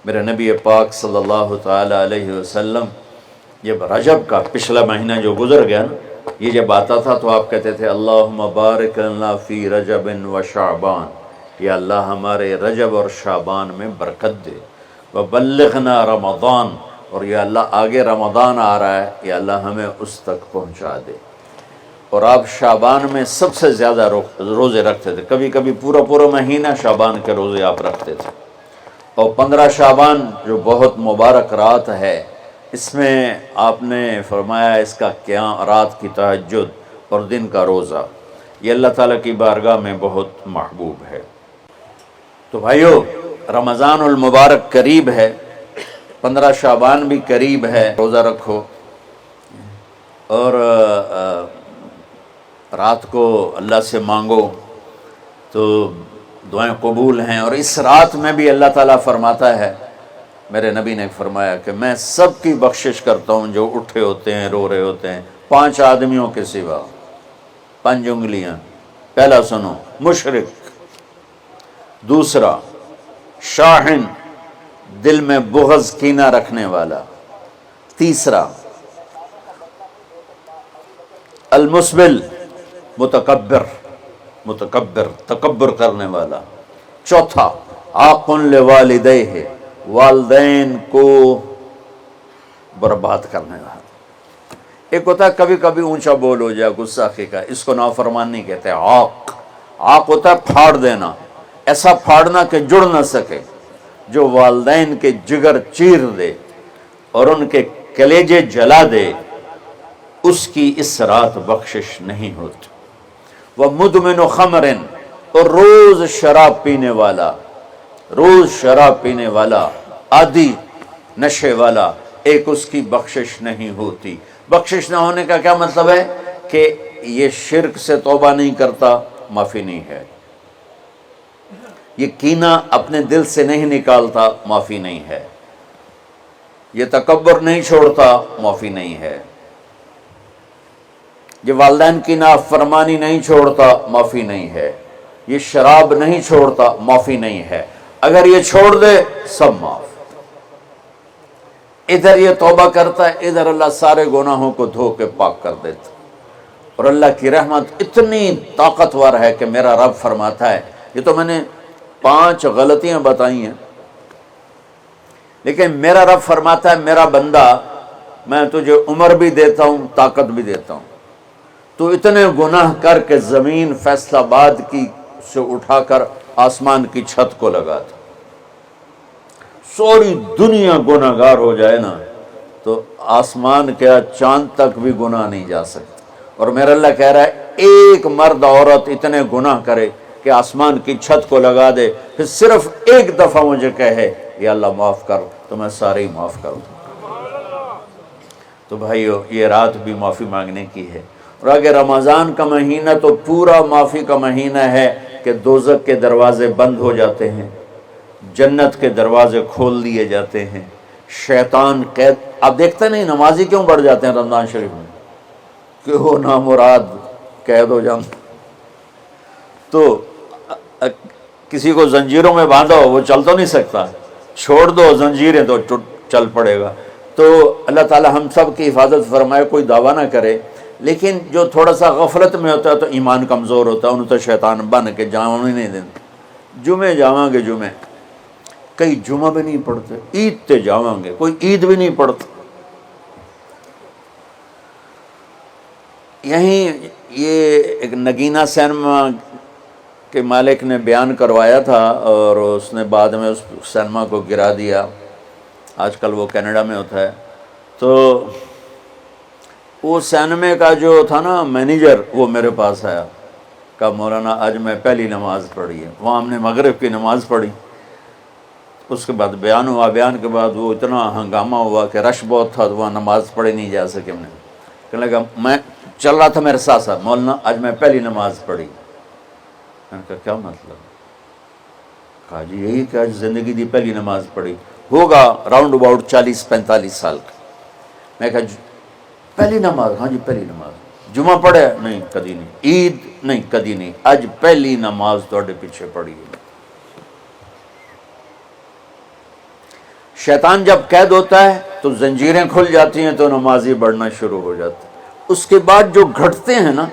میرے نبی پاک صلی اللہ تعالیٰ علیہ وسلم جب رجب کا پچھلا مہینہ جو گزر گیا نا، یہ جب آتا تھا تو آپ کہتے تھے اللہم بارک لنا فی رجب و شعبان، یا اللہ ہمارے رجب اور شعبان میں برکت دے، وبلغنا رمضان، اور یا اللہ آگے رمضان آ رہا ہے، یا اللہ ہمیں اس تک پہنچا دے۔ اور آپ شعبان میں سب سے زیادہ روزے رکھتے تھے، کبھی کبھی پورا مہینہ شعبان کے روزے آپ رکھتے تھے۔ اور 15 شعبان جو بہت مبارک رات ہے، اس میں آپ نے فرمایا اس کا قیام، رات کی تہجد اور دن کا روزہ، یہ اللہ تعالیٰ کی بارگاہ میں بہت محبوب ہے۔ تو بھائیو، رمضان المبارک قریب ہے، 15 شعبان بھی قریب ہے، روزہ رکھو اور رات کو اللہ سے مانگو تو دعائیں قبول ہیں۔ اور اس رات میں بھی اللہ تعالیٰ فرماتا ہے، میرے نبی نے فرمایا کہ میں سب کی بخشش کرتا ہوں جو اٹھے ہوتے ہیں، رو رہے ہوتے ہیں، 5 آدمیوں کے سوا، 5 انگلیاں۔ پہلا سنو، مشرک، دوسرا شاحن، دل میں بغض کینہ رکھنے والا، تیسرا المسبل، متکبر تکبر کرنے والا، چوتھا عاق لوالدیہ، والدین کو برباد کرنے والا۔ ایک ہوتا ہے کبھی کبھی اونچا بول ہو جائے، گستاخی کا، اس کو نافرمانی کہتے ہیں۔ عاق ہوتا ہے پھاڑ دینا، ایسا پھاڑنا کہ جڑ نہ سکے، جو والدین کے جگر چیر دے اور ان کے کلیجے جلا دے، اس کی اس رات بخشش نہیں ہوتی۔ وہ مدمن خمر، اور روز شراب پینے والا، عادی نشے والا، ایک اس کی بخشش نہیں ہوتی۔ بخشش نہ ہونے کا کیا مطلب ہے؟ کہ یہ شرک سے توبہ نہیں کرتا، معافی نہیں ہے، یہ کینہ اپنے دل سے نہیں نکالتا، معافی نہیں ہے، یہ تکبر نہیں چھوڑتا، معافی نہیں ہے، یہ والدین کی نافرمانی نہیں چھوڑتا، معافی نہیں ہے، یہ شراب نہیں چھوڑتا، معافی نہیں ہے۔ اگر یہ چھوڑ دے سب معاف۔ ادھر یہ توبہ کرتا ہے، ادھر اللہ سارے گناہوں کو دھو کے پاک کر دیتا۔ اور اللہ کی رحمت اتنی طاقتور ہے کہ میرا رب فرماتا ہے، یہ تو میں نے 5 غلطیاں بتائی ہیں، لیکن میرا رب فرماتا ہے میرا بندہ، میں تجھے عمر بھی دیتا ہوں، طاقت بھی دیتا ہوں، تو اتنے گناہ کر کے زمین فیصل آباد کی سے اٹھا کر آسمان کی چھت کو لگا دے، سوری دنیا گناہ گار ہو جائے نا تو آسمان کیا چاند تک بھی گناہ نہیں جا سکتا۔ اور میرا اللہ کہہ رہا ہے ایک مرد عورت اتنے گناہ کرے کہ آسمان کی چھت کو لگا دے، پھر صرف ایک دفعہ مجھے کہے یا اللہ معاف کر، تو میں سارے ہی معاف کر دوں۔ تو بھائیو، یہ رات بھی معافی مانگنے کی ہے۔ اور اگر رمضان کا مہینہ تو پورا معافی کا مہینہ ہے کہ دوزخ کے دروازے بند ہو جاتے ہیں، جنت کے دروازے کھول دیے جاتے ہیں، شیطان قید، آپ دیکھتے نہیں نمازی کیوں بڑھ جاتے ہیں رمضان شریف میں؟ کہ وہ نامراد قید ہو جاتے، تو کسی کو زنجیروں میں باندھو وہ چل تو نہیں سکتا، چھوڑ دو زنجیریں تو چل پڑے گا۔ تو اللہ تعالی ہم سب کی حفاظت فرمائے، کوئی دعویٰ نہ کرے، لیکن جو تھوڑا سا غفلت میں ہوتا ہے تو ایمان کمزور ہوتا ہے، انہوں تو شیطان بن کے جاؤں ہی نہیں دیتے۔ جمعے جاواں گے، جمعے کئی جمعہ بھی نہیں پڑھتے، عید تے جاواں گے، کوئی عید بھی نہیں پڑھتا۔ یہیں یہ ایک نگینہ سینما کے مالک نے بیان کروایا تھا اور اس نے بعد میں اس سینما کو گرا دیا، آج کل وہ کینیڈا میں ہوتا ہے۔ تو وہ سینمے کا جو تھا نا مینیجر، وہ میرے پاس آیا، کہا مولانا آج میں پہلی نماز پڑھی ہے۔ وہاں ہم نے مغرب کی نماز پڑھی، اس کے بعد بیان ہوا، بیان کے بعد وہ اتنا ہنگامہ ہوا کہ رش بہت تھا، تو وہاں نماز پڑھی نہیں جا سکے۔ ہم نے کہنے لگا، میں چل رہا تھا میرے ساتھ ساتھ، مولانا آج میں پہلی نماز پڑھی۔ میں نے کہا کیا مطلب؟ کہا جی یہی کہ آج زندگی دی پہلی نماز پڑھی، ہوگا راؤنڈ اباؤٹ 40-45 سال کا۔ میں کہا پہلی نماز؟ ہاں جی پہلی نماز۔ جمعہ پڑھے؟ نہیں کدی نہیں۔ عید؟ نہیں کدی نہیں، اج پہلی نماز تواڈے پیچھے پڑھی ہے۔ شیطان جب قید ہوتا ہے تو زنجیریں کھل جاتی ہیں تو نمازی بڑھنا شروع ہو جاتا ہے۔ اس کے بعد جو گھٹتے ہیں نا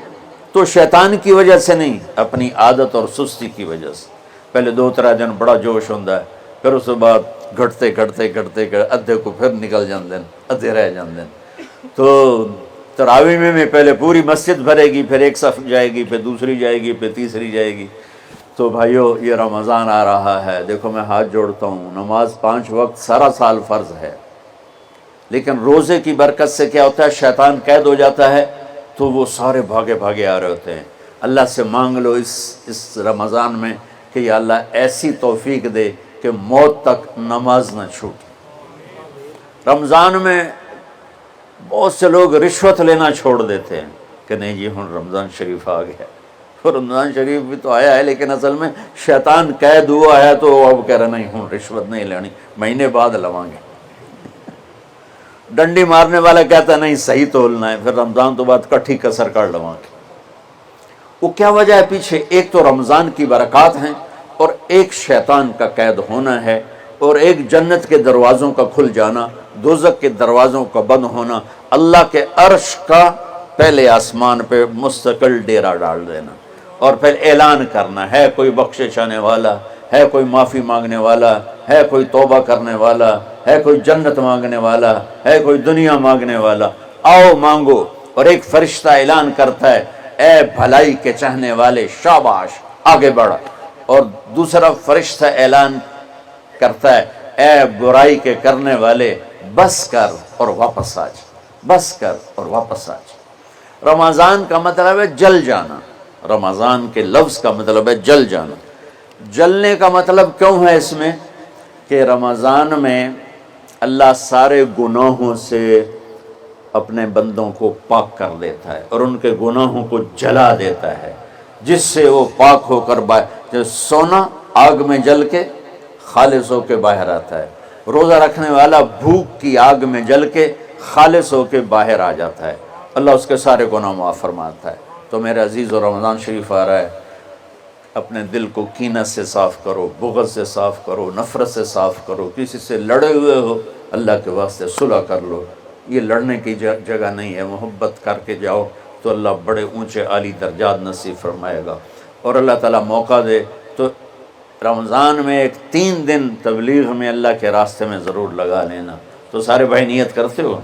تو شیطان کی وجہ سے نہیں، اپنی عادت اور سستی کی وجہ سے۔ پہلے 2-3 دن بڑا جوش ہوتا ہے، پھر اس کے بعد گھٹتے ادھے کو پھر نکل جاندے ہیں، ادھے رہ جاندے ہیں۔ تو تراویح میں پہلے پوری مسجد بھرے گی، پھر ایک صف جائے گی، پھر دوسری جائے گی، پھر تیسری جائے گی۔ تو بھائیو یہ رمضان آ رہا ہے، دیکھو میں ہاتھ جوڑتا ہوں، نماز 5 وقت سارا سال فرض ہے، لیکن روزے کی برکت سے کیا ہوتا ہے، شیطان قید ہو جاتا ہے تو وہ سارے بھاگے آ رہے ہوتے ہیں۔ اللہ سے مانگ لو اس رمضان میں کہ یا اللہ ایسی توفیق دے کہ موت تک نماز نہ چھوٹے۔ رمضان میں بہت سے لوگ رشوت لینا چھوڑ دیتے ہیں کہ نہیں جی ہن رمضان شریف آ گیا، رمضان شریف بھی تو آیا ہے لیکن اصل میں شیطان قید ہوا ہے تو اب کہہ رہا نہیں ہوں رشوت نہیں لینی، مہینے بعد لواں گے۔ ڈنڈی مارنے والا کہتا ہے نہیں صحیح تولنا ہے، پھر رمضان تو بعد کٹھی کسر کر لواں گے۔ وہ کیا وجہ ہے پیچھے؟ ایک تو رمضان کی برکات ہیں، اور ایک شیطان کا قید ہونا ہے، اور ایک جنت کے دروازوں کا کھل جانا، دوزخ کے دروازوں کا بند ہونا، اللہ کے عرش کا پہلے آسمان پہ مستقل ڈیرا ڈال دینا، اور پھر اعلان کرنا ہے کوئی بخشش آنے والا ہے، کوئی معافی مانگنے والا ہے، کوئی توبہ کرنے والا ہے، کوئی جنت مانگنے والا ہے، کوئی دنیا مانگنے والا، آؤ مانگو۔ اور ایک فرشتہ اعلان کرتا ہے اے بھلائی کے چاہنے والے شاباش آگے بڑھ، اور دوسرا فرشتہ اعلان کرتا ہے اے برائی کے کرنے والے بس کر اور واپس آ جا، بس کر اور واپس آ جا۔ رمضان کا مطلب ہے جل جانا، رمضان کے لفظ کا مطلب ہے جل جانا۔ جلنے کا مطلب کیوں ہے اس میں کہ رمضان میں اللہ سارے گناہوں سے اپنے بندوں کو پاک کر دیتا ہے اور ان کے گناہوں کو جلا دیتا ہے، جس سے وہ پاک ہو کر جیسے سونا آگ میں جل کے خالص ہو کے باہر آتا ہے، روزہ رکھنے والا بھوک کی آگ میں جل کے خالص ہو کے باہر آ جاتا ہے، اللہ اس کے سارے گناہ معاف فرماتا ہے۔ تو میرے عزیز و رمضان شریف آ رہا ہے، اپنے دل کو کینہ سے صاف کرو، بغض سے صاف کرو، نفرت سے صاف کرو، کسی سے لڑے ہوئے ہو اللہ کے واسطے صلح کر لو، یہ لڑنے کی جگہ نہیں ہے، محبت کر کے جاؤ تو اللہ بڑے اونچے عالی درجات نصیب فرمائے گا۔ اور اللہ تعالیٰ موقع دے تو رمضان میں ایک 3 دن تبلیغ میں اللہ کے راستے میں ضرور لگا لینا۔ تو سارے بھائی نیت کرتے ہو؟